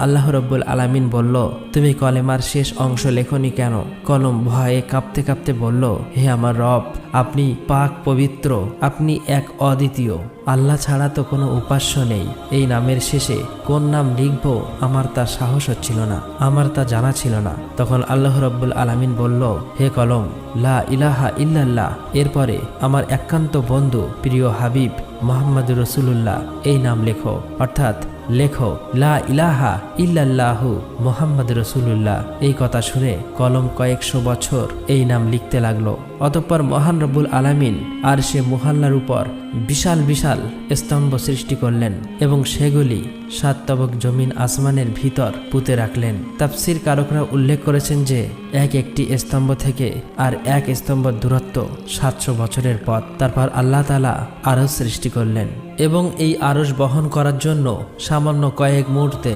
আল্লাহ রব্বুল আলামিন বলল, তুমি কলেমার শেষ অংশ লেখনি কেন? কলম ভয়ে কাঁপতে কাঁপতে বলল, হে আমার রব, আপনি পাক পবিত্র, আপনি এক অদ্বিতীয়, আল্লাহ ছাড়া তো কোনো উপাস্য নেই। এই নামের শেষে কোন নাম লিখব আমার তা সাহস হচ্ছিল না, আমার তা জানা ছিল না। তখন আল্লাহ রব্বুল আলামিন বলল, হে কলম, লা ইলাহা ইল্লাল্লাহ, এরপরে আমার একান্ত বন্ধু প্রিয় হাবিব মুহাম্মদ রাসূলুল্লাহ এই নাম লেখো, অর্থাৎ লেখো লা ইলাহা ইল্লাল্লাহু মুহাম্মদ রাসূলুল্লাহ। এই কথা শুনে কলম কয়েকশো বছর এই নাম লিখতে লাগলো। অতঃপর মহান রব্বুল আলামিন আর সে মুহাল্লার উপর বিশাল বিশাল স্তম্ভ সৃষ্টি করলেন এবং সেগুলি 7 তবক জমিন আসমানের ভিতর পুঁতে রাখলেন। তাফসীর কারকরা উল্লেখ করেছেন যে এক একটি স্তম্ভ থেকে আর এক স্তম্ভ দূরত্ব 700 বছরের পথ। তারপর আল্লাহ তাআলা আরশ সৃষ্টি করলেন এবং এই আরশ বহন করার জন্য সামান্য কয়েক মুহূর্তে